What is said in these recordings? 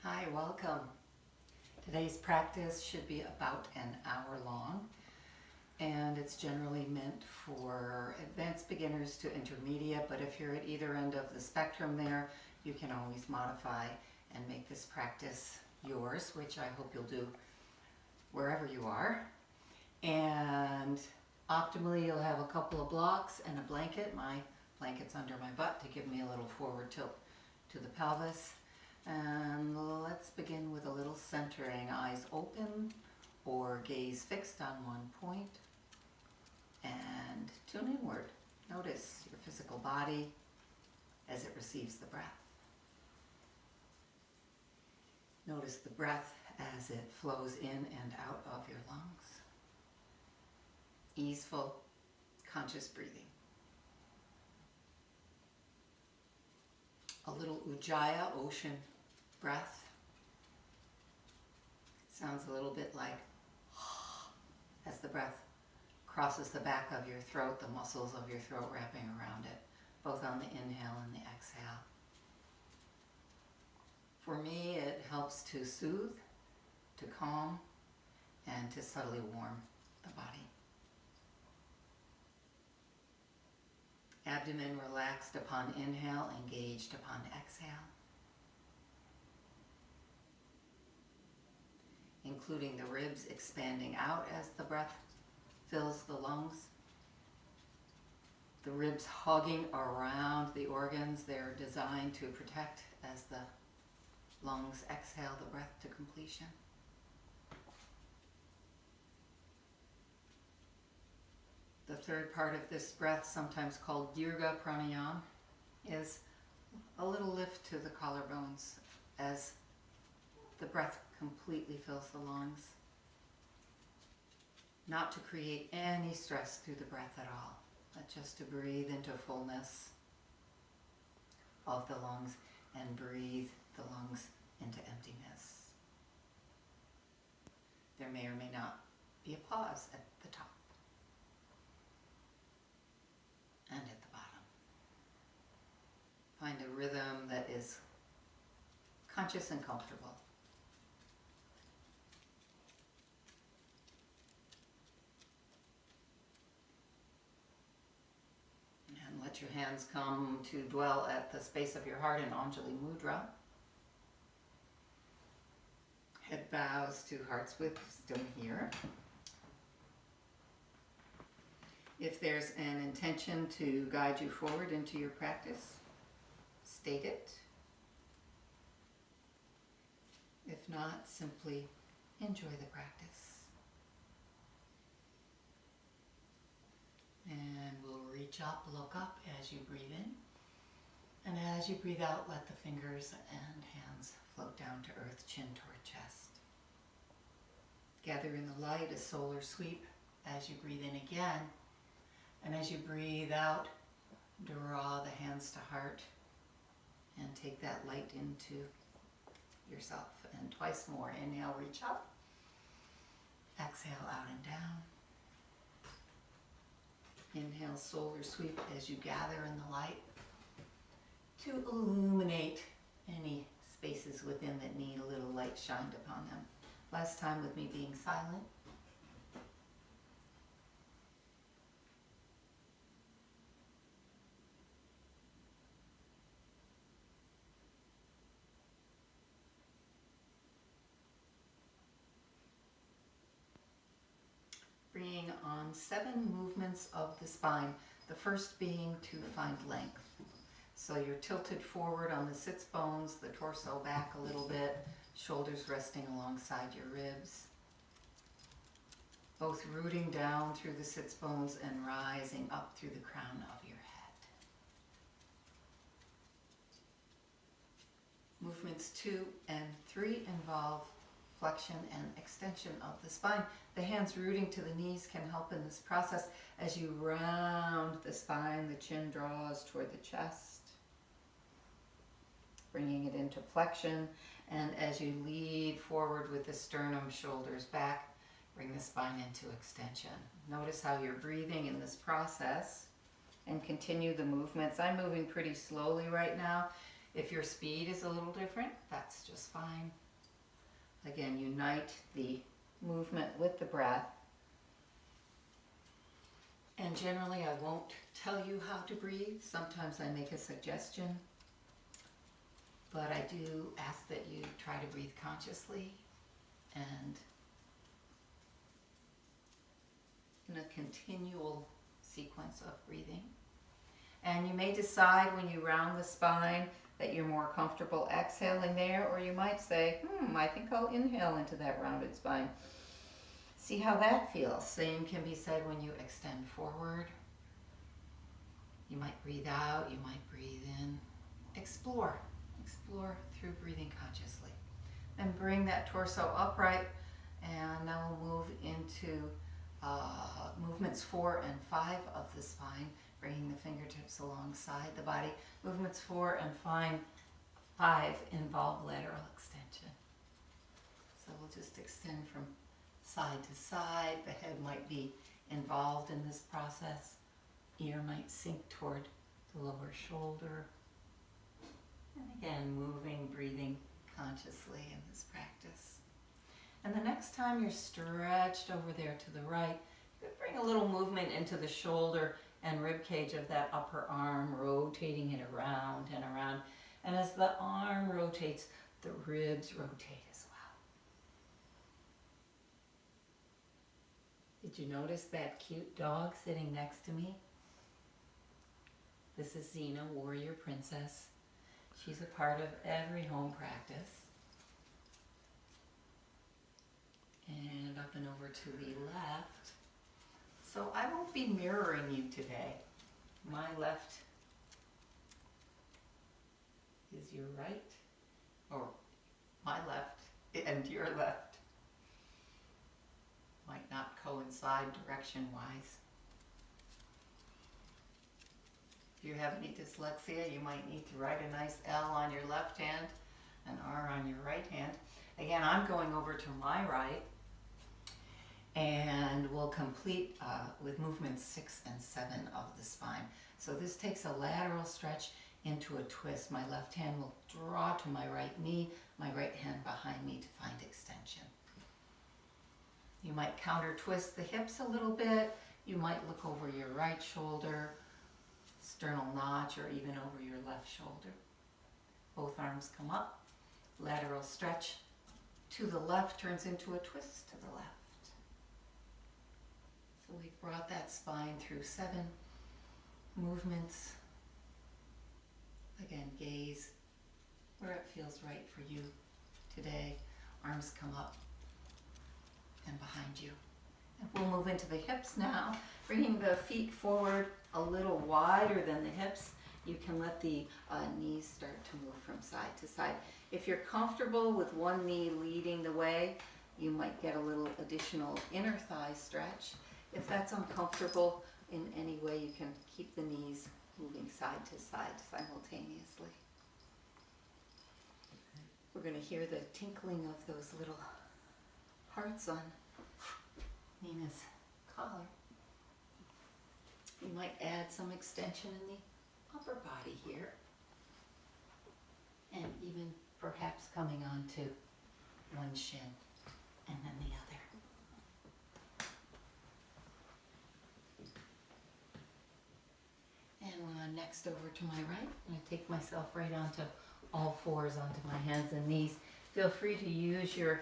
Hi, welcome. Today's practice should be about an hour long, and it's generally meant for advanced beginners to intermediate, but if you're at either end of the spectrum there, you can always modify and make this practice yours, which I hope you'll do wherever you are. And optimally, you'll have a couple of blocks and a blanket. My blanket's under my butt to give me a little forward tilt to the pelvis. And let's begin with a little centering. Eyes open or gaze fixed on one point. And tune inward. Notice your physical body as it receives the breath. Notice the breath as it flows in and out of your lungs. Easeful, conscious breathing. A little Ujjayi, ocean breath. Sounds a little bit like as the breath crosses the back of your throat, the muscles of your throat wrapping around it, both on the inhale and the exhale. For me, it helps to soothe, to calm, and to subtly warm the body. Abdomen relaxed upon inhale, engaged upon exhale. Including the ribs expanding out as the breath fills the lungs. The ribs hugging around the organs. They're designed to protect as the lungs exhale the breath to completion. The third part of this breath, sometimes called Dirga Pranayama, is a little lift to the collarbones as the breath completely fills the lungs. Not to create any stress through the breath at all, but just to breathe into fullness of the lungs and breathe the lungs into emptiness. There may or may not be a pause at the top and at the bottom. Find a rhythm that is conscious and comfortable. And let your hands come to dwell at the space of your heart in Anjali Mudra. Head bows to heart's width, still here. If there's an intention to guide you forward into your practice, state it. If not, simply enjoy the practice. And we'll reach up, look up as you breathe in. And as you breathe out, let the fingers and hands float down to earth, chin toward chest. Gather in the light, a solar sweep as you breathe in again. And as you breathe out, draw the hands to heart and take that light into yourself. And twice more. Inhale, reach up. Exhale, out and down. Inhale, solar sweep as you gather in the light to illuminate any spaces within that need a little light shined upon them. Last time with me being silent. Bringing on 7 movements of the spine, the first being to find length. So you're tilted forward on the sits bones, the torso back a little bit, shoulders resting alongside your ribs. Both rooting down through the sits bones and rising up through the crown of your head. Movements 2 and 3 involve flexion and extension of the spine. The hands rooting to the knees can help in this process as you round the spine, the chin draws toward the chest, bringing it into flexion, and as you lead forward with the sternum, shoulders back, bring the spine into extension. Notice how you're breathing in this process and continue the movements. I'm moving pretty slowly right now. If your speed is a little different, that's just fine. Again, unite the movement with the breath. And generally, I won't tell you how to breathe. Sometimes I make a suggestion, but I do ask that you try to breathe consciously and in a continual sequence of breathing. And you may decide when you round the spine that you're more comfortable exhaling there, or you might say, I think I'll inhale into that rounded spine. See how that feels. Same can be said when you extend forward. You might breathe out, you might breathe in. Explore through breathing consciously. And bring that torso upright, and now we'll move into movements 4 and 5 of the spine, bringing the fingertips alongside the body. Movements 4 and 5 involve lateral extension. So we'll just extend from side to side. The head might be involved in this process. Ear might sink toward the lower shoulder. And again, moving, breathing consciously in this practice. And the next time you're stretched over there to the right, you could bring a little movement into the shoulder and rib cage of that upper arm, rotating it around and around. And as the arm rotates, the ribs rotate as well. Did you notice that cute dog sitting next to me? This is Xena, Warrior Princess. She's a part of every home practice. And up and over to the left. So I won't be mirroring you today. My left is your right, or my left and your left might not coincide direction-wise. If you have any dyslexia, you might need to write a nice L on your left hand, an R on your right hand. Again, I'm going over to my right, and we'll complete with movements 6 and 7 of the spine. So this takes a lateral stretch into a twist. My left hand will draw to my right knee, my right hand behind me to find extension. You might counter twist the hips a little bit. You might look over your right shoulder, sternal notch, or even over your left shoulder. Both arms come up, lateral stretch to the left turns into a twist to the left. So we've brought that spine through 7 movements. Again, gaze where it feels right for you today. Arms come up and behind you. And we'll move into the hips now, bringing the feet forward a little wider than the hips. You can let the knees start to move from side to side. If you're comfortable with one knee leading the way, you might get a little additional inner thigh stretch. If that's uncomfortable in any way, you can keep the knees moving side to side simultaneously. We're going to hear the tinkling of those little hearts on Nina's collar. You might add some extension in the upper body here, and even perhaps coming onto one shin and then the other. And when I'm next over to my right, I'm going to take myself right onto all fours, onto my hands and knees. Feel free to use your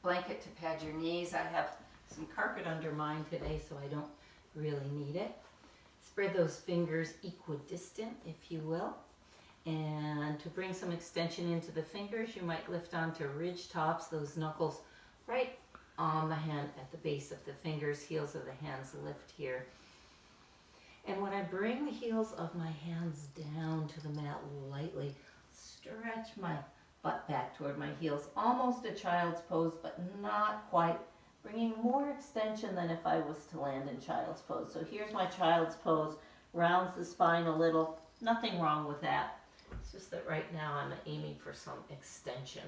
blanket to pad your knees. I have some carpet under mine today, so I don't really need it. Spread those fingers equidistant, if you will. And to bring some extension into the fingers, you might lift onto ridge tops, those knuckles right on the hand at the base of the fingers, heels of the hands lift here. And when I bring the heels of my hands down to the mat lightly, stretch my butt back toward my heels, almost a child's pose, but not quite, bringing more extension than if I was to land in child's pose. So here's my child's pose, rounds the spine a little, nothing wrong with that. It's just that right now I'm aiming for some extension.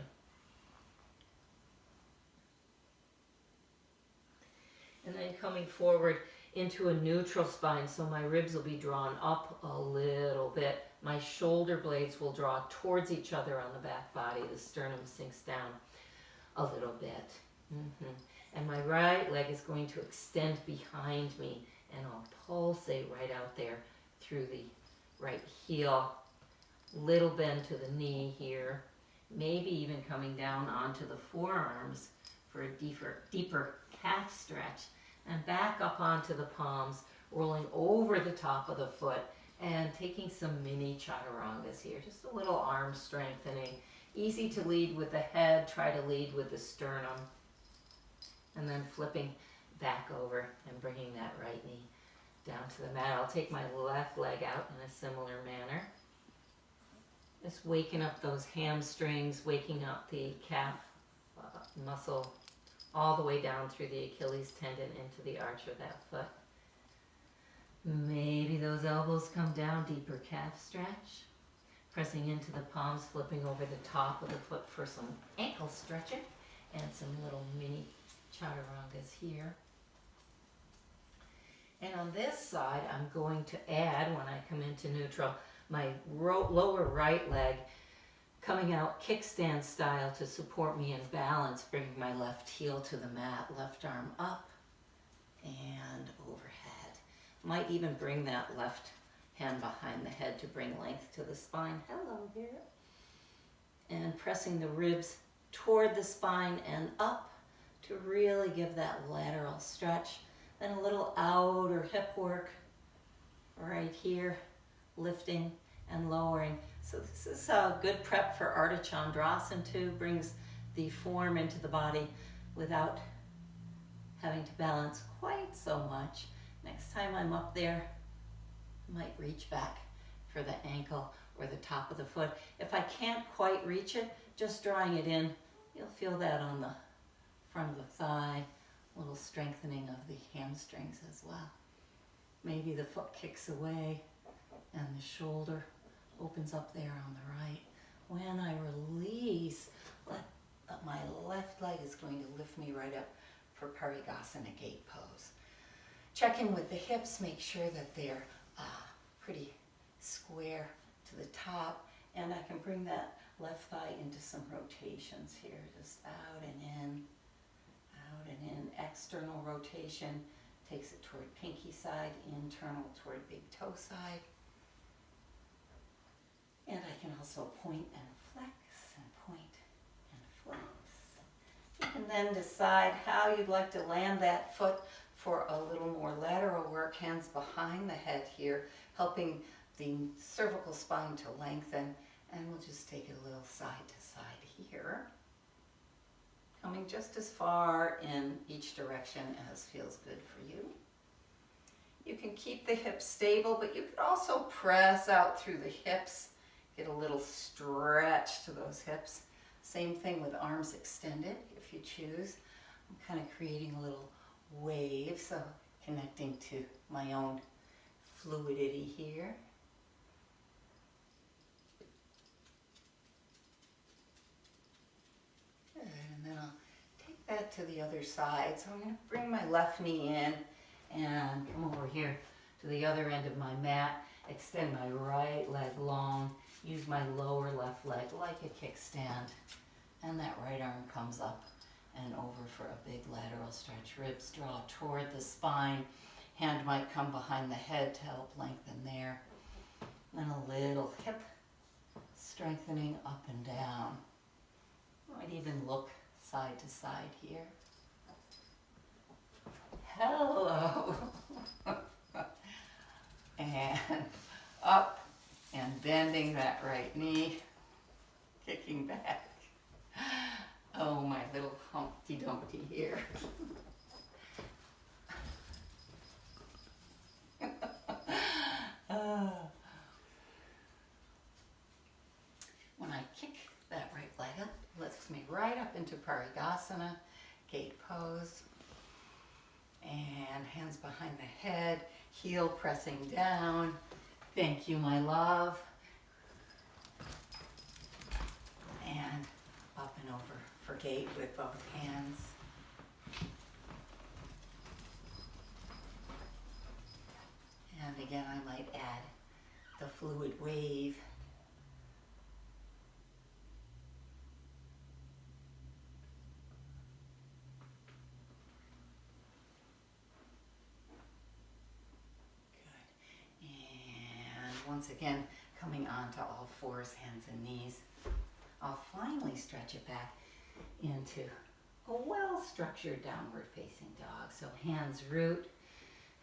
And then coming forward into a neutral spine, so my ribs will be drawn up a little bit. My shoulder blades will draw towards each other on the back body. The sternum sinks down a little bit. And my right leg is going to extend behind me, and I'll pulsate right out there through the right heel. Little bend to the knee here, maybe even coming down onto the forearms for a deeper calf stretch, and back up onto the palms, rolling over the top of the foot and taking some mini chaturangas here, just a little arm strengthening. Easy to lead with the head, try to lead with the sternum, and then flipping back over and bringing that right knee down to the mat. I'll take my left leg out in a similar manner. Just waking up those hamstrings, waking up the calf muscle all the way down through the Achilles tendon into the arch of that foot. Maybe those elbows come down, deeper calf stretch. Pressing into the palms, flipping over the top of the foot for some ankle stretching and some little mini chaturangas here. And on this side, I'm going to add, when I come into neutral, my lower right leg coming out kickstand style to support me in balance, bringing my left heel to the mat, left arm up and overhead. Might even bring that left hand behind the head to bring length to the spine. Hello there. And pressing the ribs toward the spine and up to really give that lateral stretch. Then a little outer hip work right here, lifting and lowering. So this is a good prep for Ardha Chandrasana too. Brings the form into the body without having to balance quite so much. Next time I'm up there, I might reach back for the ankle or the top of the foot. If I can't quite reach it, just drawing it in, you'll feel that on the front of the thigh, a little strengthening of the hamstrings as well. Maybe the foot kicks away and the shoulder opens up there on the right. When I release, my left leg is going to lift me right up for Parigasana gate pose. Check in with the hips, make sure that they're pretty square to the top, and I can bring that left thigh into some rotations here, just out and in, external rotation takes it toward pinky side, internal toward big toe side. And I can also point and flex and point and flex. You can then decide how you'd like to land that foot for a little more lateral work, hands behind the head here, helping the cervical spine to lengthen. And we'll just take it a little side to side here. Coming just as far in each direction as feels good for you. You can keep the hips stable, but you could also press out through the hips. Get a little stretch to those hips. Same thing with arms extended if you choose. I'm kind of creating a little wave, so connecting to my own fluidity here. Good, and then I'll take that to the other side. So I'm going to bring my left knee in and come over here to the other end of my mat. Extend my right leg long. Use my lower left leg like a kickstand. And that right arm comes up and over for a big lateral stretch. Ribs draw toward the spine. Hand might come behind the head to help lengthen there. Then a little hip strengthening up and down. Might even look side to side here. Hello. And up and bending that right knee, kicking back. Oh, my little Humpty Dumpty here. When I kick that right leg up, it lifts me right up into Parigasana, gate pose. And hands behind the head, heel pressing down. Thank you, my love. And up and over for gate with both hands. And again, I might add the fluid wave. Good. And once again, coming onto all fours, hands and knees. I'll finally stretch it back into a well-structured downward facing dog. So hands root,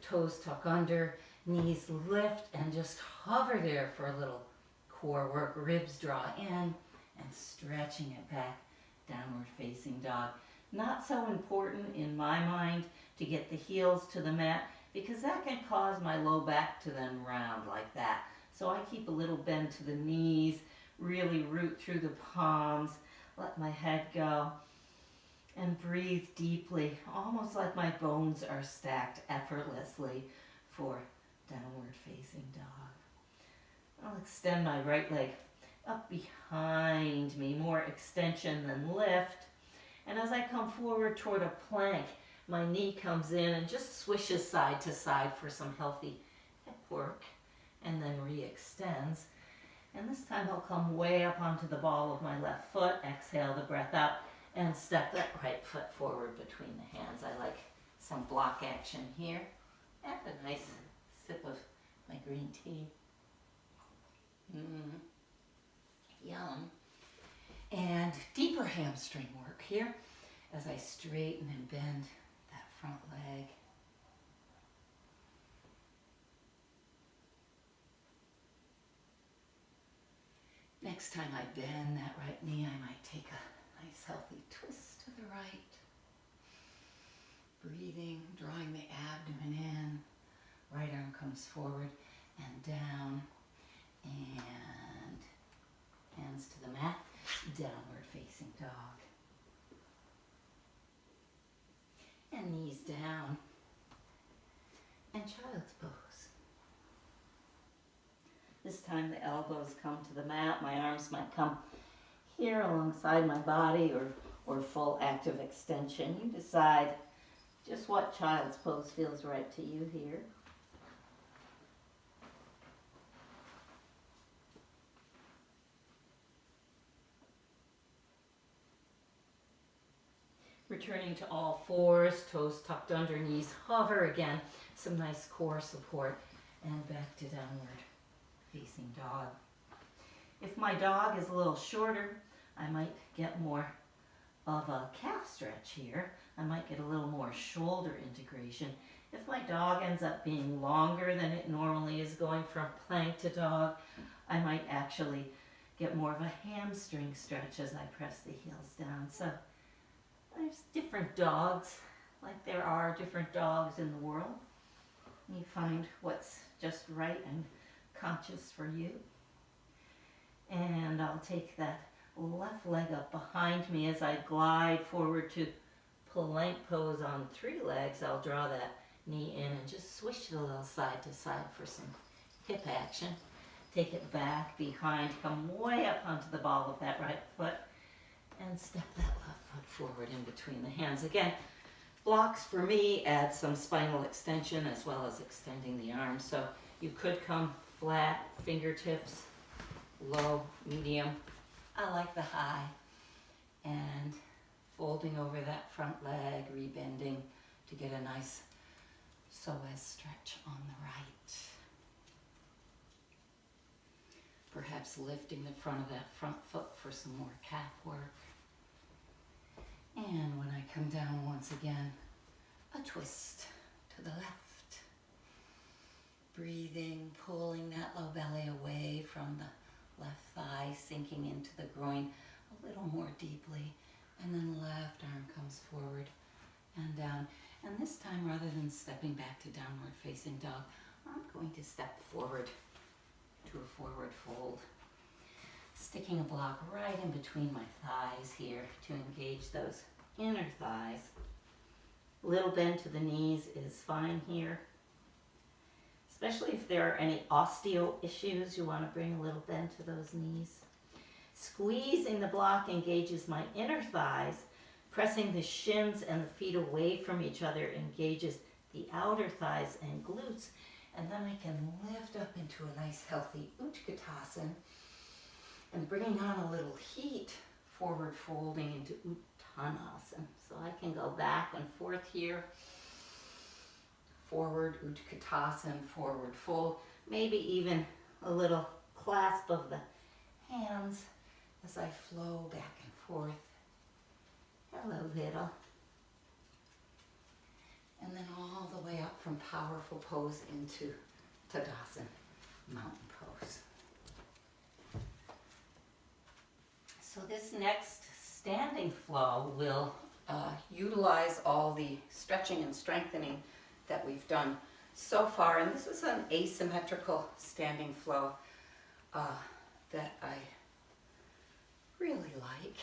toes tuck under, knees lift, and just hover there for a little core work. Ribs draw in and stretching it back, downward facing dog. Not so important in my mind to get the heels to the mat because that can cause my low back to then round like that. So I keep a little bend to the knees, really root through the palms, let my head go, and breathe deeply, almost like my bones are stacked effortlessly for downward facing dog. I'll extend my right leg up behind me, more extension than lift. And as I come forward toward a plank, my knee comes in and just swishes side to side for some healthy hip work, and then re-extends. And this time I'll come way up onto the ball of my left foot, exhale the breath out, and step that right foot forward between the hands. I like some block action here. And a nice sip of my green tea. Yum. And deeper hamstring work here as I straighten and bend that front leg. Next time I bend that right knee, I might take a nice healthy twist to the right. Breathing, drawing the abdomen in. Right arm comes forward and down. And hands to the mat. Downward facing dog. And knees down. And child's pose. This time the elbows come to the mat. My arms might come here alongside my body or full active extension. You decide just what child's pose feels right to you here. Returning to all fours, toes tucked under, knees hover again. Some nice core support and back to downward facing dog. If my dog is a little shorter, I might get more of a calf stretch here. I might get a little more shoulder integration. If my dog ends up being longer than it normally is, going from plank to dog, I might actually get more of a hamstring stretch as I press the heels down. So there's different dogs, like there are different dogs in the world. You find what's just right and conscious for you. And I'll take that left leg up behind me as I glide forward to plank pose on 3 legs. I'll draw that knee in and just swish it a little side to side for some hip action. Take it back behind, come way up onto the ball of that right foot, and step that left foot forward in between the hands. Again, blocks for me add some spinal extension as well as extending the arms. So you could come flat, fingertips, low, medium. I like the high. And folding over that front leg, rebending to get a nice psoas stretch on the right. Perhaps lifting the front of that front foot for some more calf work. And when I come down once again, a twist to the left. Breathing, pulling that low belly away from the left thigh, sinking into the groin a little more deeply. And then left arm comes forward and down. And this time, rather than stepping back to downward facing dog, I'm going to step forward to a forward fold. Sticking a block right in between my thighs here to engage those inner thighs. Little bend to the knees is fine here. Especially if there are any osteo issues, you want to bring a little bend to those knees. Squeezing the block engages my inner thighs. Pressing the shins and the feet away from each other engages the outer thighs and glutes. And then I can lift up into a nice healthy Utkatasana and bringing on a little heat, forward folding into Uttanasana. So I can go back and forth here. Forward Utkatasana, forward fold. Maybe even a little clasp of the hands as I flow back and forth. Hello, little. And then all the way up from powerful pose into Tadasana, mountain pose. So this next standing flow will utilize all the stretching and strengthening that we've done so far. And this is an asymmetrical standing flow that I really like.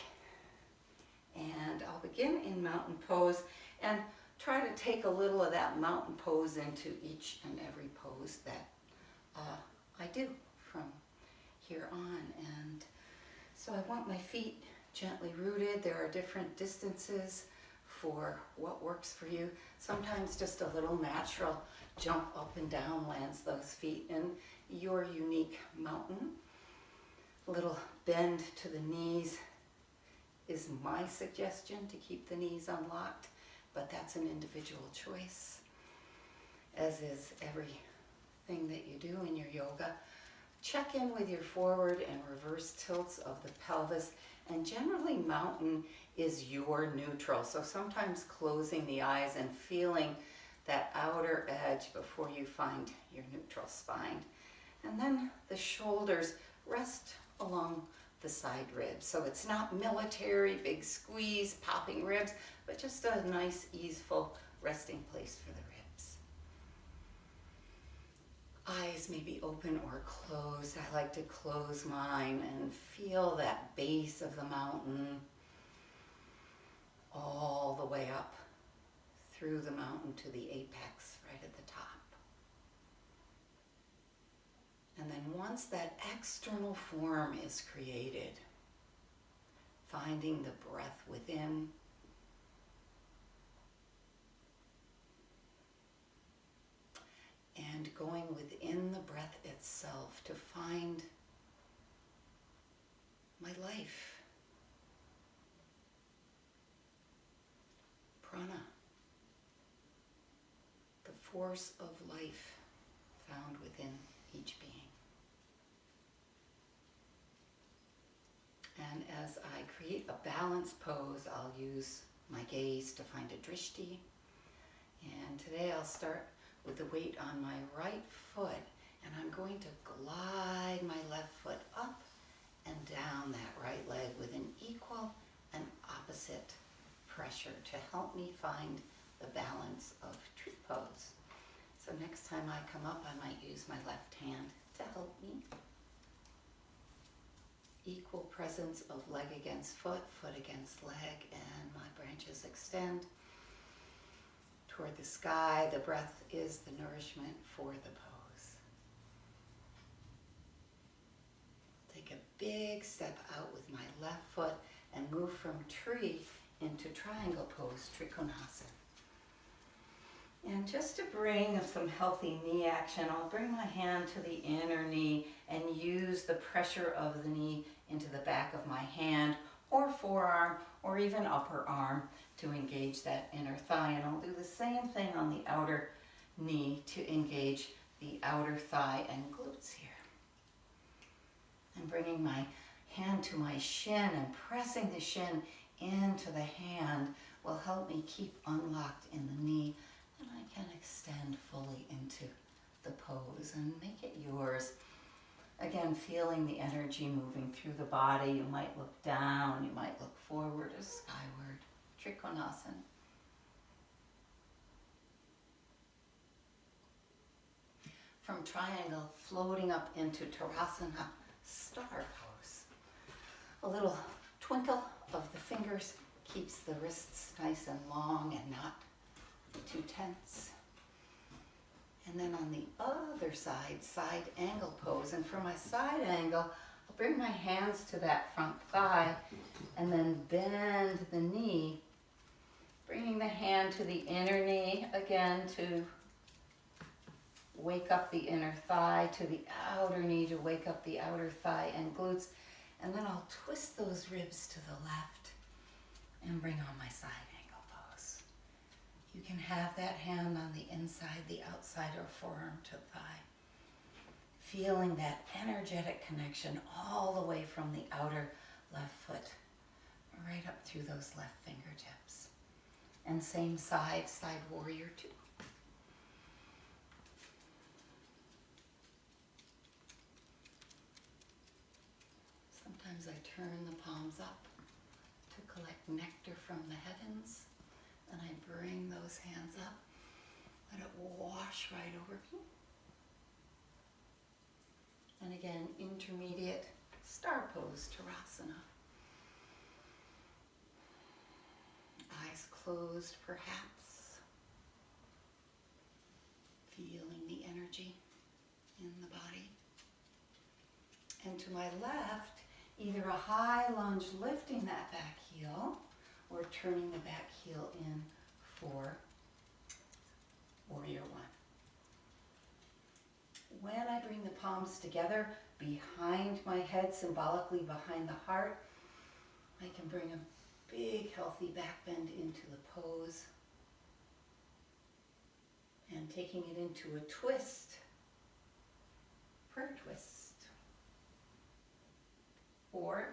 And I'll begin in mountain pose and try to take a little of that mountain pose into each and every pose that I do from here on. And so I want my feet gently rooted. There are different distances for what works for you. Sometimes just a little natural jump up and down lands those feet in your unique mountain. A little bend to the knees is my suggestion to keep the knees unlocked, but that's an individual choice, as is everything that you do in your yoga. Check in with your forward and reverse tilts of the pelvis, and generally mountain is your neutral. So sometimes closing the eyes and feeling that outer edge before you find your neutral spine. And then the shoulders rest along the side ribs. So it's not military, big squeeze, popping ribs, but just a nice, easeful resting place for the ribs. Eyes may be open or closed. I like to close mine and feel that base of the mountain all the way up through the mountain to the apex right at the top. And then once that external form is created, finding the breath within, and going within the breath itself to find my life, prana, the force of life found within each being. And as I create a balanced pose, I'll use my gaze to find a drishti. And today I'll start with the weight on my right foot, and I'm going to glide my left foot up and down that right leg with an equal and opposite pressure to help me find the balance of tree pose. So next time I come up, I might use my left hand to help me. Equal presence of leg against foot, foot against leg, and my branches extend toward the sky. The breath is the nourishment for the pose. Take a big step out with my left foot and move from tree into triangle pose, Trikonasana. And just to bring some healthy knee action, I'll bring my hand to the inner knee and use the pressure of the knee into the back of my hand or forearm or even upper arm to engage that inner thigh. And I'll do the same thing on the outer knee to engage the outer thigh and glutes here. And bringing my hand to my shin and pressing the shin into the hand will help me keep unlocked in the knee, and I can extend fully into the pose and make it yours. Again, feeling the energy moving through the body. You might look down, you might look forward or skyward. Trikonasana. From triangle, floating up into Tarasana, star pose. A little twinkle of the fingers keeps the wrists nice and long and not too tense. And then on the other side, side angle pose. And for my side angle, I'll bring my hands to that front thigh and then bend the knee, bringing the hand to the inner knee, again to wake up the inner thigh to the outer knee to wake up the outer thigh and glutes. And then I'll twist those ribs to the left and bring on my side angle pose. You can have that hand on the inside, the outside, or forearm to thigh. Feeling that energetic connection all the way from the outer left foot right up through those left fingertips. And same side, side warrior 2. Sometimes I turn the palms up to collect nectar from the heavens. Then I bring those hands up, let it wash right over me. And again, intermediate star pose, Tadasana. Eyes closed perhaps. Feeling the energy in the body. And to my left, either a high lunge lifting that back heel or turning the back heel in for warrior 1. When I bring the palms together behind my head, symbolically behind the heart, I can bring a big healthy back bend into the pose and taking it into a twist, prayer twist, or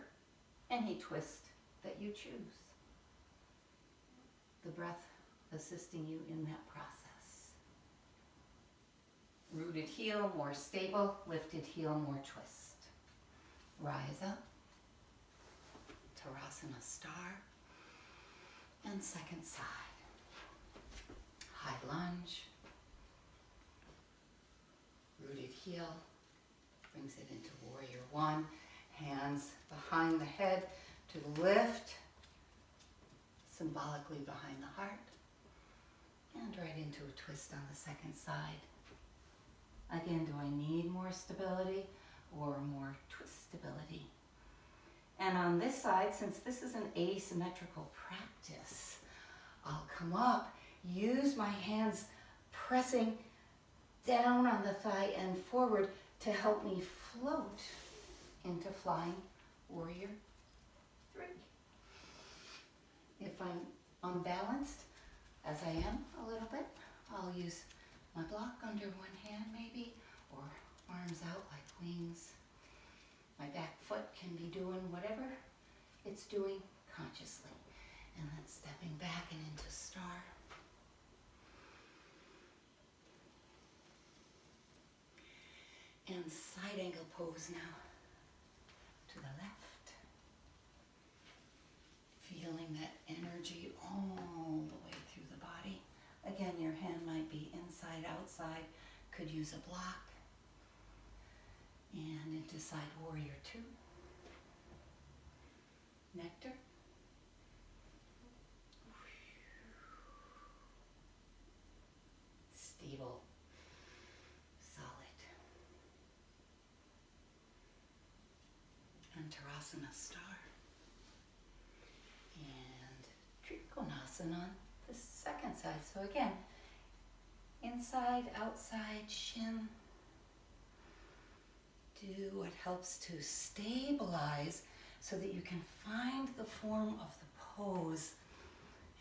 any twist that you choose. The breath assisting you in that process. Rooted heel, more stable. Lifted heel, more twist. Rise up. Tadasana star. And second side. High lunge. Rooted heel. Brings it into warrior 1. Hands behind the head to lift. Symbolically behind the heart. And right into a twist on the second side. Again, do I need more stability or more twistability? And on this side, since this is an asymmetrical practice, I'll come up, use my hands pressing down on the thigh and forward to help me float into flying warrior 3. If I'm unbalanced, as I am a little bit, I'll use my block under one hand maybe, or arms out like wings. My back foot can be doing whatever it's doing consciously. And then stepping back and into star. And side angle pose now to the left. Feeling that energy all the way through the body. Again, your hand might be inside, outside, could use a block. And into side warrior 2. Nectar. Stable. Solid. And Tadasana star. And Trikonasana on the second side. So again, inside, outside, shin. Do what helps to stabilize so that you can find the form of the pose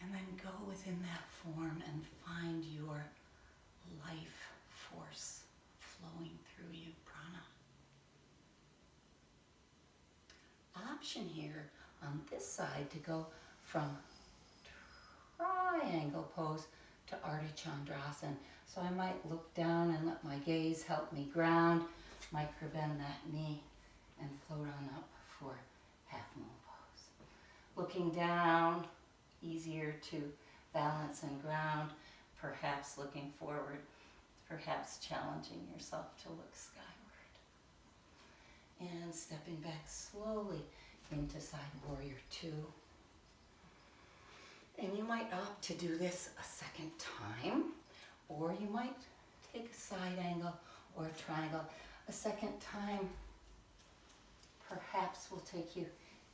and then go within that form and find your life force flowing through you, prana. Option here on this side to go from triangle pose to Ardha Chandrasana. So I might look down and let my gaze help me ground, microbend that knee, and float on up for half moon pose. Looking down, easier to balance and ground, perhaps looking forward, perhaps challenging yourself to look skyward. And stepping back slowly into side warrior 2. And you might opt to do this a second time, or you might take a side angle or a triangle. A second time perhaps will take you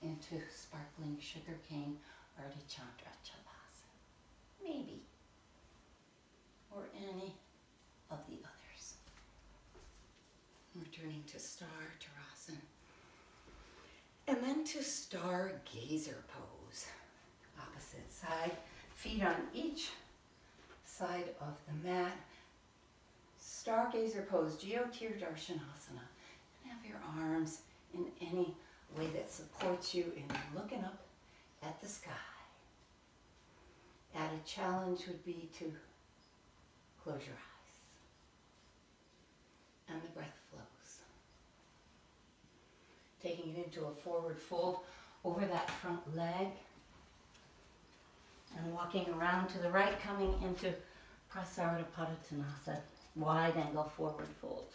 into sparkling sugarcane Ardha Chandrasana. Maybe. Or any of the others. Returning to Star Tarasana. And then to Stargazer pose. Opposite side, feet on each side of the mat. Stargazer pose, Jyotir Darshanasana. And have your arms in any way that supports you in looking up at the sky. Added challenge would be to close your eyes. And the breath flows. Taking it into a forward fold over that front leg. And walking around to the right, coming into Prasarita Padottanasana, wide angle forward fold.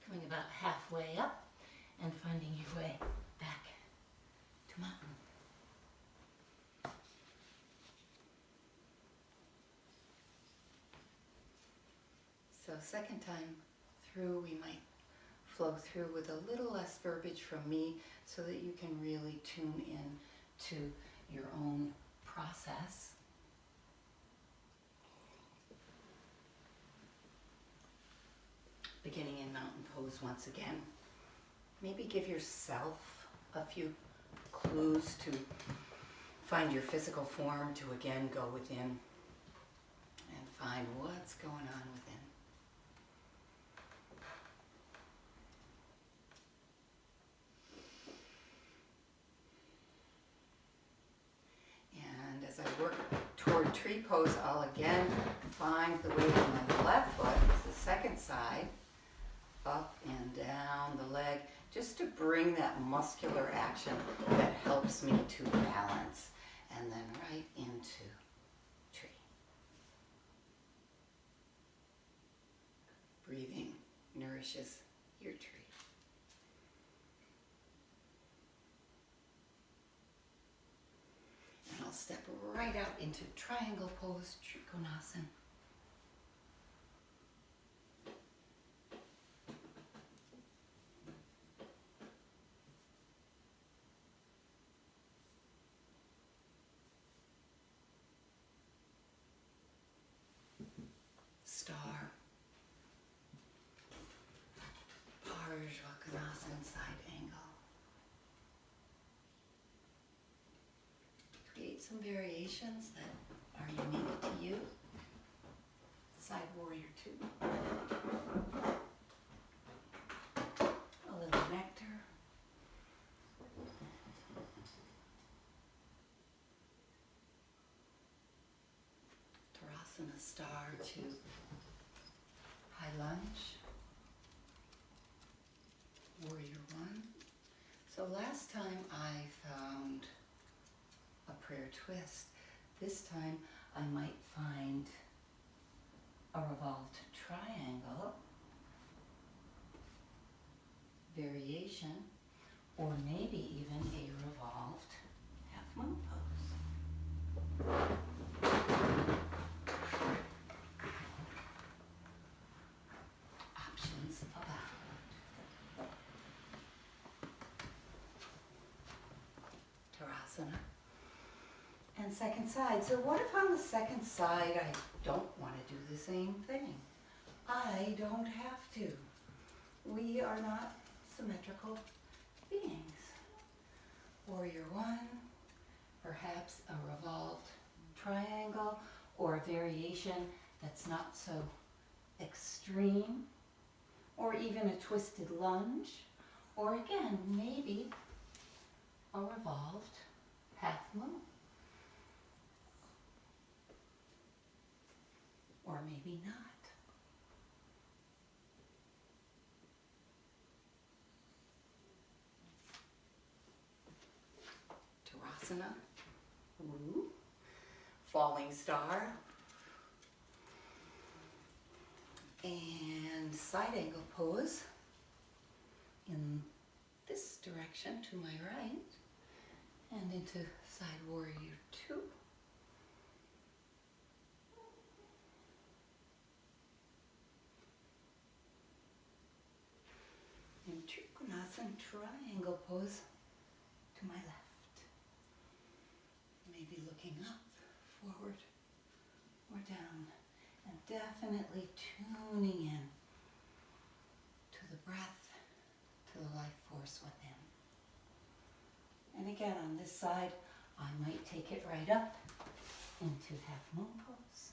Coming about halfway up and finding your way back to mountain. So second time through, we might flow through with a little less verbiage from me so that you can really tune in to your own process. Beginning in mountain pose once again. Maybe give yourself a few clues to find your physical form, to again go within and find what's going on within. And as I work toward tree pose, I'll again find the weight on my left foot, it's the second side, up and down the leg, just to bring that muscular action that helps me to balance, and then right into tree. Breathing nourishes your tree. And I'll step right out into triangle pose, Trikonasana. Star. Parshvakonasana, side angle. Create some variations that are unique to you. Side warrior 2. A little nectar. Tarasana star 2. High lunge. Warrior 1. So last time I found a prayer twist. This time I might find a revolved triangle variation, or maybe even a revolved half moon pose. Options abound. Tarasana. And second side. So what if on the second side I don't want to do the same thing? I don't have to. We are not symmetrical beings. Warrior 1, perhaps a revolved triangle, or a variation that's not so extreme, or even a twisted lunge, or again, maybe a revolved half moon. Or maybe not. Tarasana. Ooh. Falling star. And side angle pose in this direction to my right. And into side warrior 2. And triangle pose to my left. Maybe looking up, forward, or down, and definitely tuning in to the breath, to the life force within. And again, on this side, I might take it right up into half moon pose.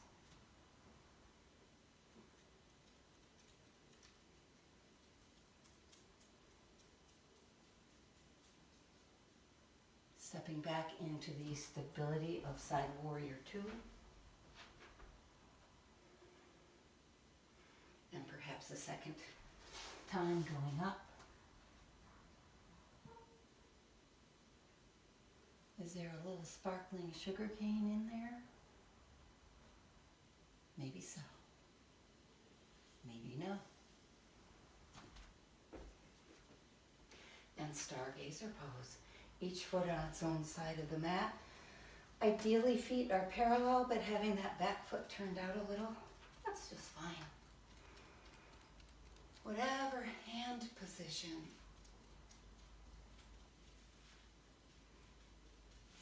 Stepping back into the stability of side warrior 2. And perhaps a second time going up. Is there a little sparkling sugar cane in there? Maybe so. Maybe no. And stargazer pose. Each foot on its own side of the mat. Ideally, feet are parallel, but having that back foot turned out a little, that's just fine. Whatever hand position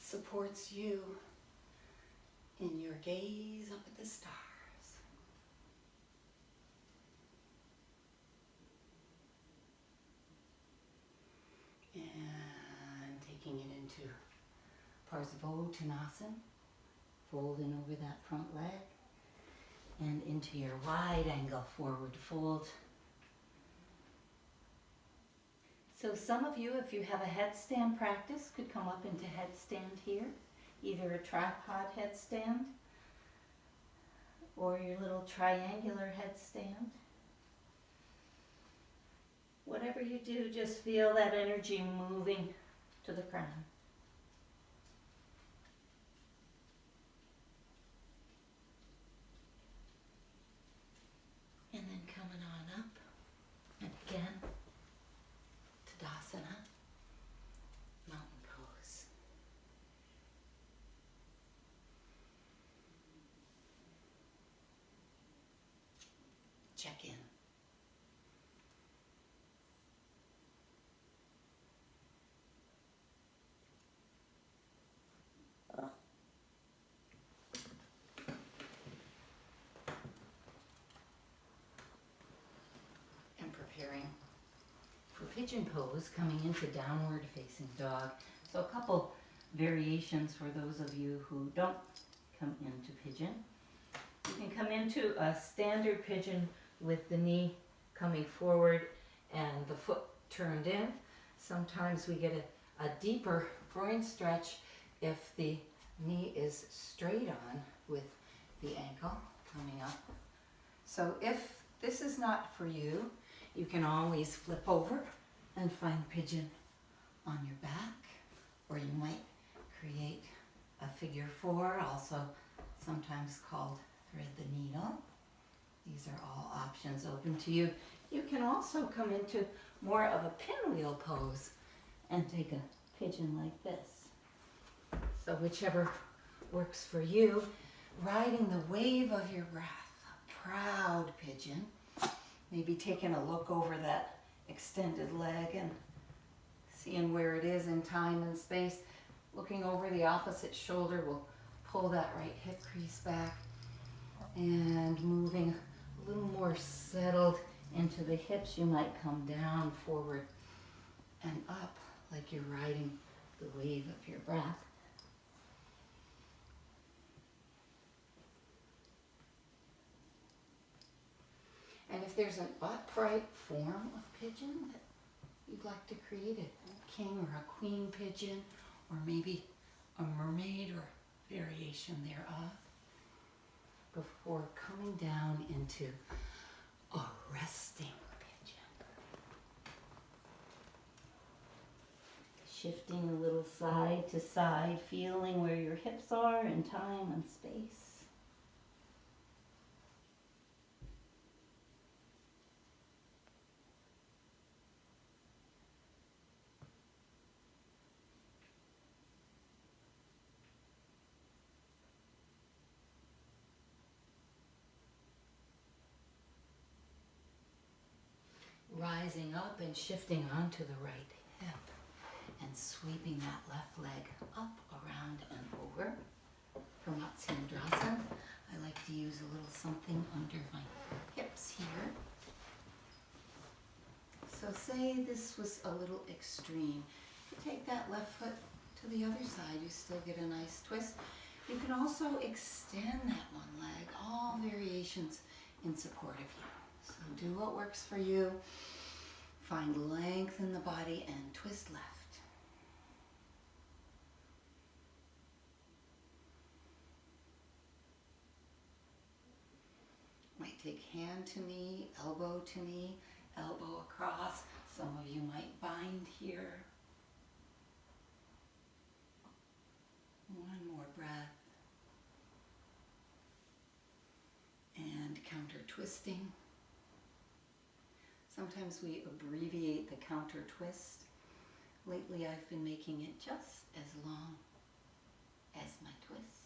supports you in your gaze up at the stars. And taking it into Parsvottanasana, folding over that front leg, and into your wide angle forward fold. So some of you, if you have a headstand practice, could come up into headstand here, either a tripod headstand or your little triangular headstand. Whatever you do, just feel that energy moving to the crown. And then coming on up, and again, Tadasana, mountain pose. Check in. And preparing for pigeon pose, coming into downward facing dog. So a couple variations for those of you who don't come into pigeon. You can come into a standard pigeon with the knee coming forward and the foot turned in. Sometimes we get a deeper groin stretch if the knee is straight on with the ankle coming up. So if this is not for you, you can always flip over and find pigeon on your back, or you might create a figure 4, also sometimes called thread the needle. These are all options open to you. You can also come into more of a pinwheel pose and take a pigeon like this. So whichever works for you, riding the wave of your breath, a proud pigeon. Maybe taking a look over that extended leg and seeing where it is in time and space. Looking over the opposite shoulder will pull that right hip crease back, and moving a little more settled into the hips, you might come down, forward, and up like you're riding the wave of your breath. And if there's an upright form of pigeon that you'd like to create, a king or a queen pigeon, or maybe a mermaid or variation thereof, before coming down into a resting pigeon. Shifting a little side to side, feeling where your hips are in time and space. Rising up and shifting onto the right sweeping that left leg up, around, and over for Matsyendrasana. I like to use a little something under my hips here. So say this was a little extreme. You take that left foot to the other side, you still get a nice twist. You can also extend that one leg, all variations in support of you. So do what works for you. Find length in the body and twist left. Might take hand to knee, elbow to knee, elbow across. Some of you might bind here. One more breath. And counter twisting. Sometimes we abbreviate the counter twist. Lately I've been making it just as long as my twist.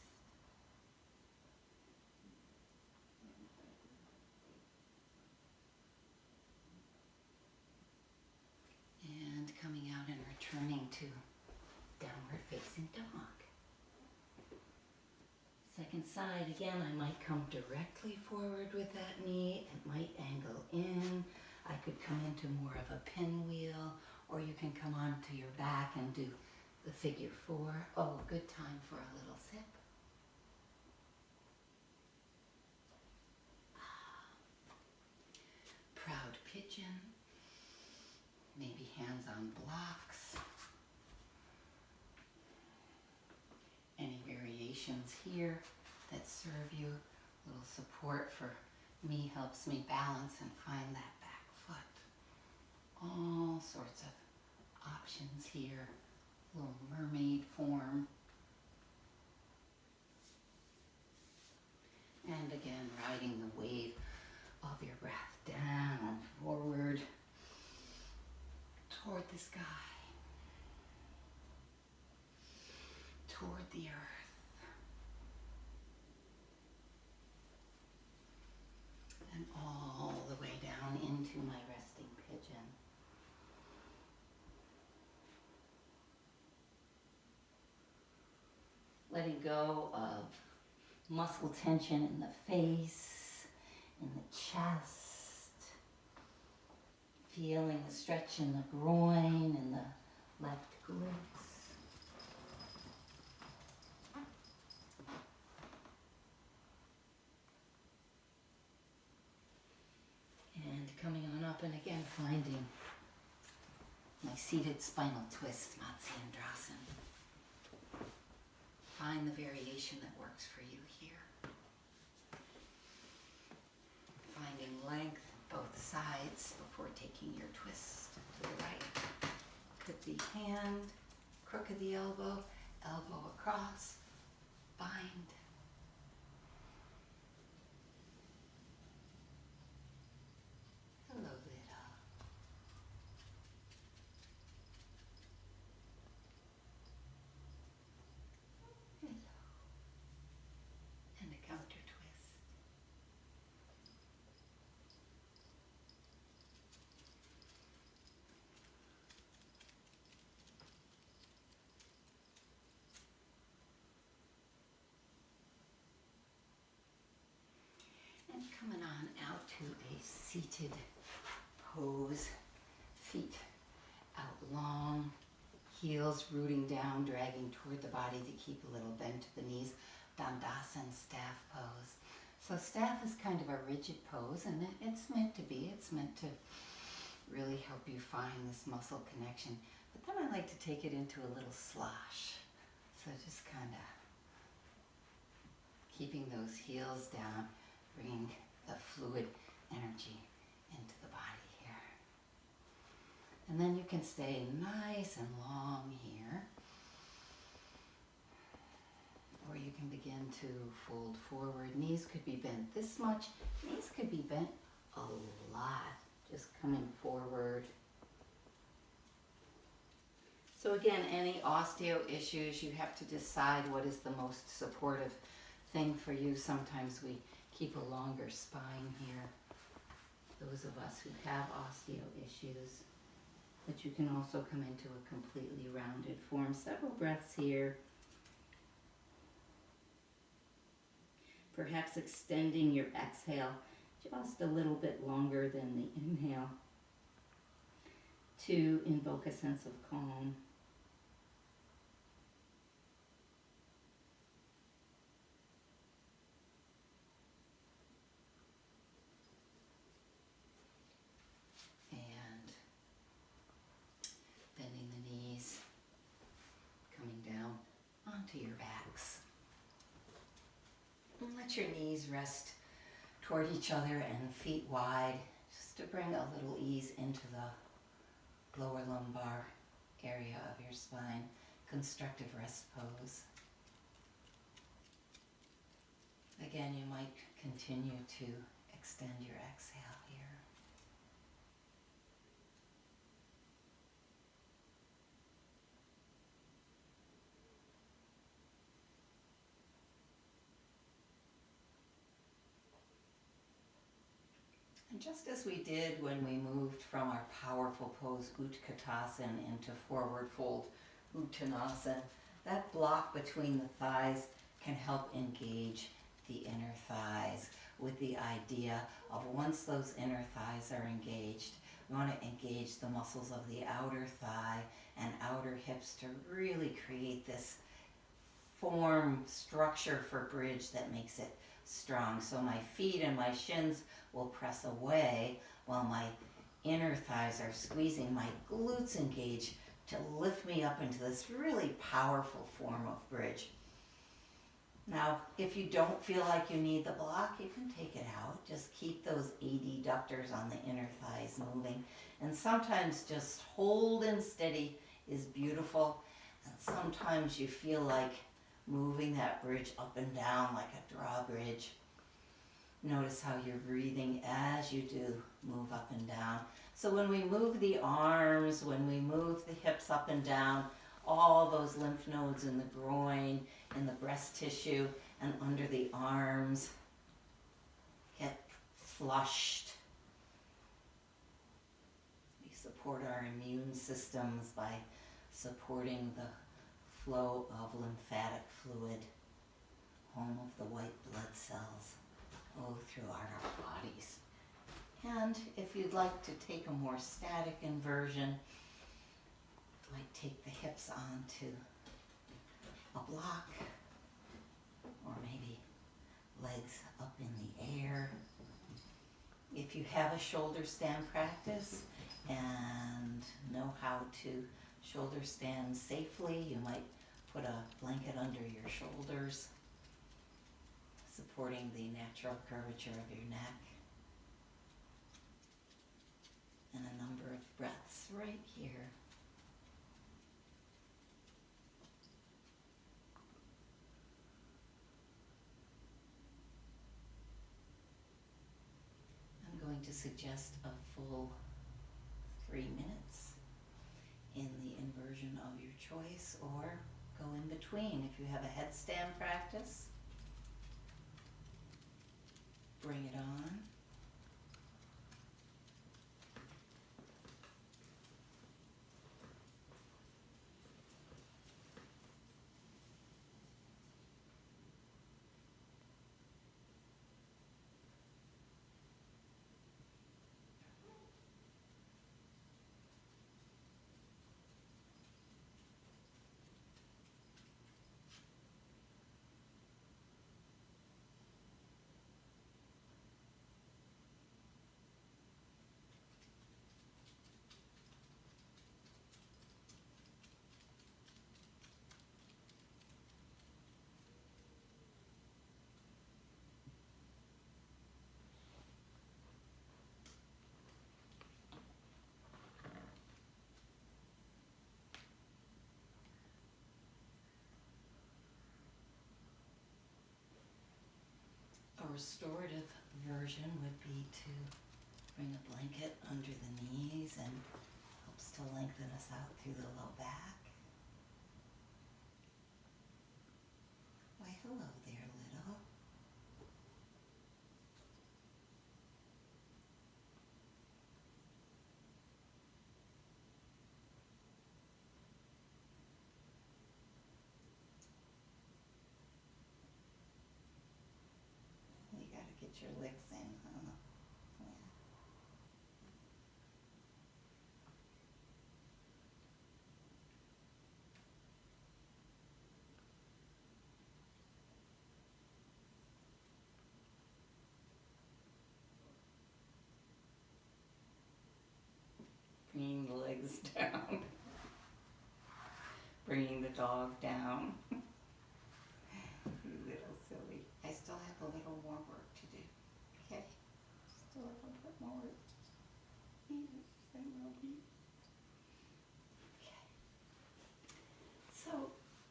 And coming out and returning to downward facing dog. Second side, again, I might come directly forward with that knee. It might angle in. I could come into more of a pinwheel, or you can come onto your back and do the figure four. Oh, good time for a little sip. Proud pigeon. Maybe hands on blocks. Any variations here that serve you. A little support for me helps me balance and find that back foot. All sorts of options here. Little mermaid form. And again, riding the wave of your breath down and forward toward the sky, toward the earth. And all the way down into my resting pigeon. Letting go of muscle tension in the face, in the chest. Feeling the stretch in the groin and the left glutes. And coming on up and again finding my seated spinal twist, Matsyendrasana. Find the variation that works for you here. Finding length both sides before taking your twist to the right. Could be hand, crook of the elbow, elbow across, bind. Hello, little. Hello. And a counter twist. And coming on out to a seated pose. Feet out long, heels rooting down, dragging toward the body to keep a little bend to the knees. Dandasana, staff pose. So staff is kind of a rigid pose, and it's meant to be. It's meant to really help you find this muscle connection. But then I like to take it into a little slosh. So just kind of keeping those heels down, bringing the fluid energy into the body here. And then you can stay nice and long here. Or you can begin to fold forward. Knees could be bent this much. Knees could be bent a lot. Just coming forward. So again, any osteo issues, you have to decide what is the most supportive thing for you. Sometimes we keep a longer spine here. Those of us who have osteo issues. But you can also come into a completely rounded perform several breaths here. Perhaps extending your exhale just a little bit longer than the inhale to invoke a sense of calm. And bending the knees, coming down onto your backs. And let your knees rest toward each other and feet wide, just to bring a little ease into the lower lumbar area of your spine. Constructive rest pose. Again, you might continue to extend your exhale here. And just as we did when we moved from our powerful pose Utkatasana into forward fold Uttanasana, that block between the thighs can help engage the inner thighs with the idea of once those inner thighs are engaged, we want to engage the muscles of the outer thigh and outer hips to really create this form structure for bridge that makes it strong. So my feet and my shins will press away while my inner thighs are squeezing. My glutes engage to lift me up into this really powerful form of bridge. Now, if you don't feel like you need the block, you can take it out. Just keep those adductors on the inner thighs moving. And sometimes just holding steady is beautiful. And sometimes you feel like moving that bridge up and down like a drawbridge. Notice how you're breathing as you do move up and down. So when we move the arms, when we move the hips up and down, all those lymph nodes in the groin, in the breast tissue, and under the arms get flushed. We support our immune systems by supporting the flow of lymphatic fluid, home of the white blood cells, throughout our bodies. And if you'd like to take a more static inversion, you might take the hips onto a block, or maybe legs up in the air. If you have a shoulder stand practice and know how to shoulder stand safely, you might put a blanket under your shoulders, supporting the natural curvature of your neck. And a number of breaths right here. I'm going to suggest a full 3 minutes in the inversion of your choice, or go in between. If you have a headstand practice, bring it on. A restorative version would be to bring a blanket under the knees and helps to lengthen us out through the low back. Why, hello there, little. Get your legs in, huh? Yeah. Bringing the legs down. Bringing the dog down. You little silly. I still have a little more work to do. Okay? Still have a bit more work. Yes, I love you. Okay. So,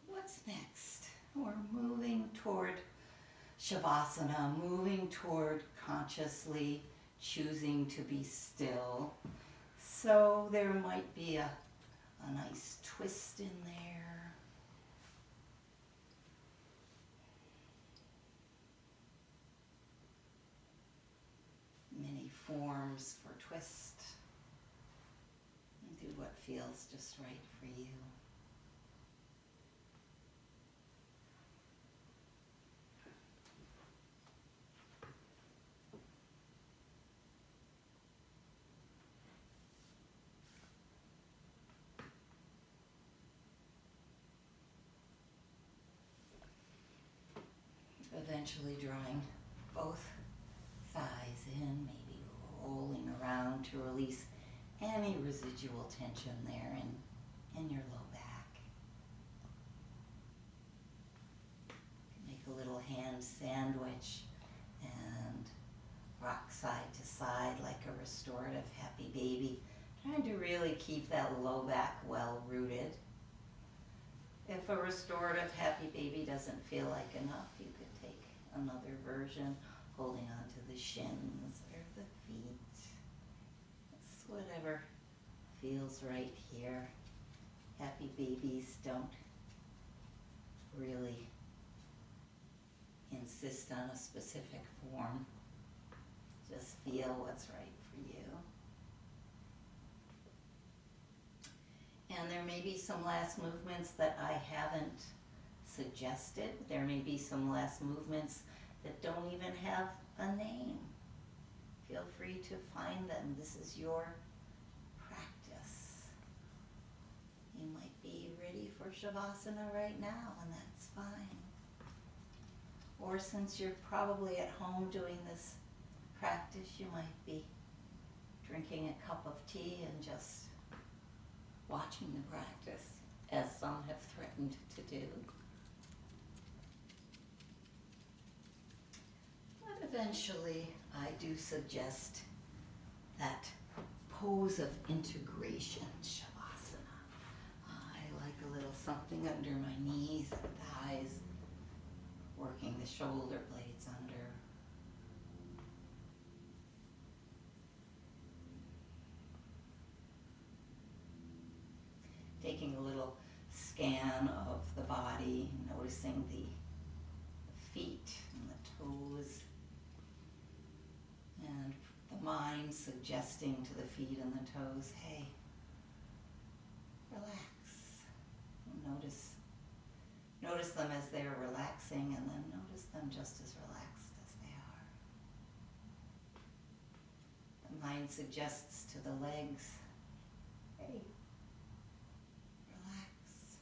what's next? We're moving toward Shavasana, moving toward consciously choosing to be still. So there might be a nice twist in there. Many forms for twist. And do what feels just right for you. Eventually drawing both thighs in, maybe rolling around to release any residual tension there in your low back. Make a little hand sandwich and rock side to side like a restorative happy baby. Trying to really keep that low back well rooted. If a restorative happy baby doesn't feel like enough, you could take another version, holding on to the shins or the feet. It's whatever feels right here. Happy babies don't really insist on a specific form. Just feel what's right for you. And there may be some last movements that I haven't suggested. There may be some last movements that don't even have a name. Feel free to find them. This is your practice. You might be ready for Shavasana right now, and that's fine. Or since you're probably at home doing this practice, you might be drinking a cup of tea and just watching the practice, as some have threatened to do. But eventually, I do suggest that pose of integration, Shavasana. I like a little something under my knees and thighs, working the shoulder blades under. Taking a little scan of the body, noticing the feet and the toes, and the mind suggesting to the feet and the toes, hey, relax. Notice them as they're relaxing, and then notice them just as relaxed as they are. The mind suggests to the legs, hey, relax.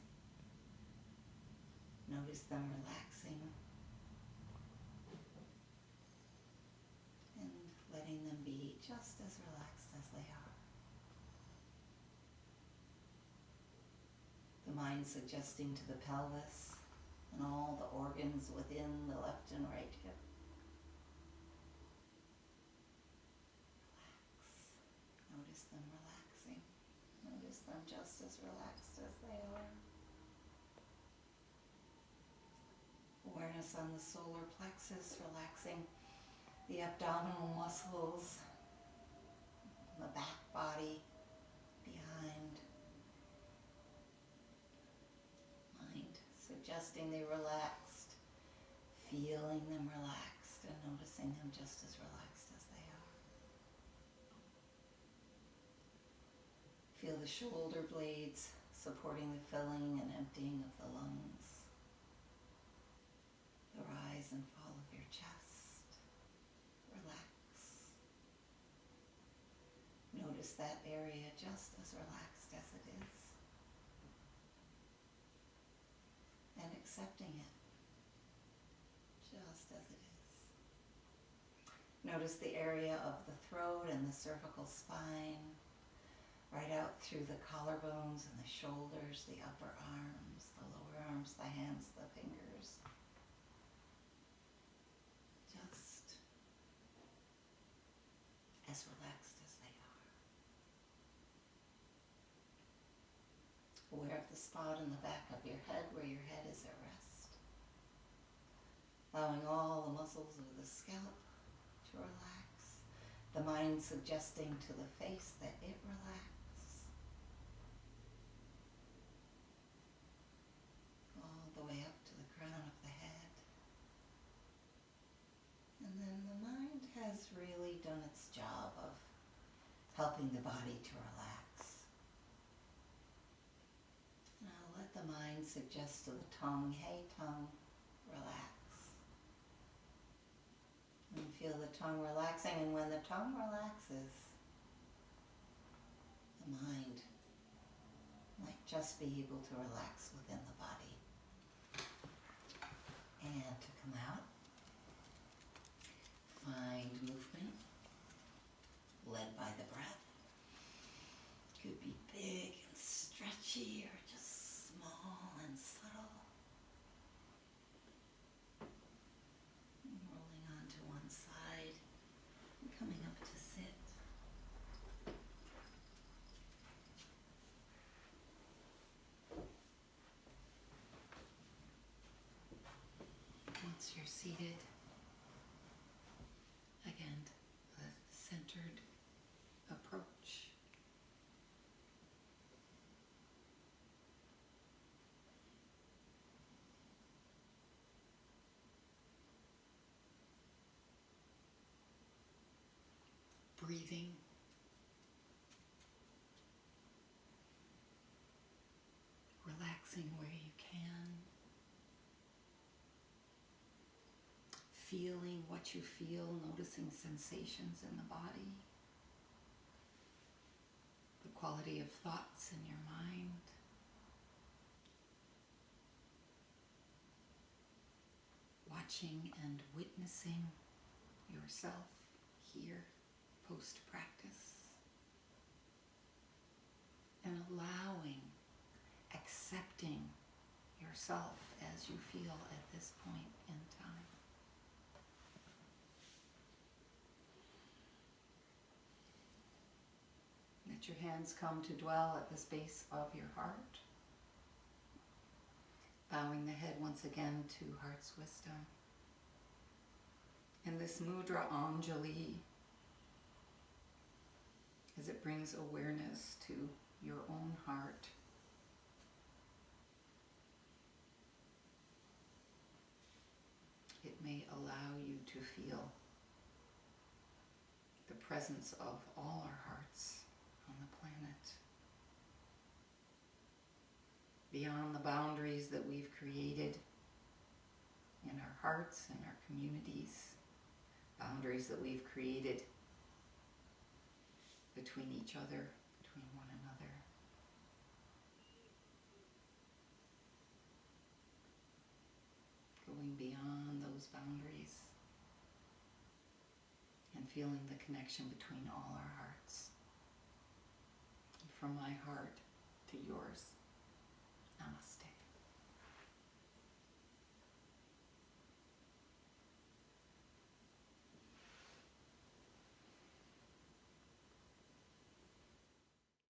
Notice them relaxing and letting them be just as relaxed as they are. The mind suggesting to the pelvis and all the organs within the left and right hip. Relax. Notice them relaxing. Notice them just as relaxed as they are. Awareness on the solar plexus, relaxing the abdominal muscles, the back body, behind. Mind suggesting they relaxed, feeling them relaxed, and noticing them just as relaxed as they are. Feel the shoulder blades supporting the filling and emptying of the lungs. The rise and fall of your chest. notice that area just as relaxed as it is. And accepting it just as it is. Notice the area of the throat and the cervical spine, right out through the collarbones and the shoulders, the upper arms, the lower arms, the hands, the fingers. Just as relaxed as they are. Aware of the spot in the back of your head where your head is at rest. Allowing all the muscles of the scalp to relax. The mind suggesting to the face that it relax. All the way up to the crown of the head. And then the mind has really done its job of helping the body to relax. And I'll let the mind suggest to the tongue, hey tongue, relax. And feel the tongue relaxing, and when the tongue relaxes, the mind might just be able to relax within the body. And to come out, find movement led by the breath. Could be big and stretchy or just small and subtle. And rolling onto one side and coming up to sit. Once you're seated, again, a centered approach. Breathing. Relaxing where you can. Feeling what you feel, noticing sensations in the body. The quality of thoughts in your mind. Watching and witnessing yourself here post-practice. And allowing, accepting yourself as you feel at this point in time. Let your hands come to dwell at the space of your heart. Bowing the head once again to heart's wisdom. And this mudra Anjali, as it brings awareness to your own heart. It may allow you to feel the presence of all our hearts on the planet. Beyond the boundaries that we've created in our hearts and our communities, boundaries that we've created between each other, between one another. Going beyond those boundaries and feeling the connection between all our hearts. From my heart to yours.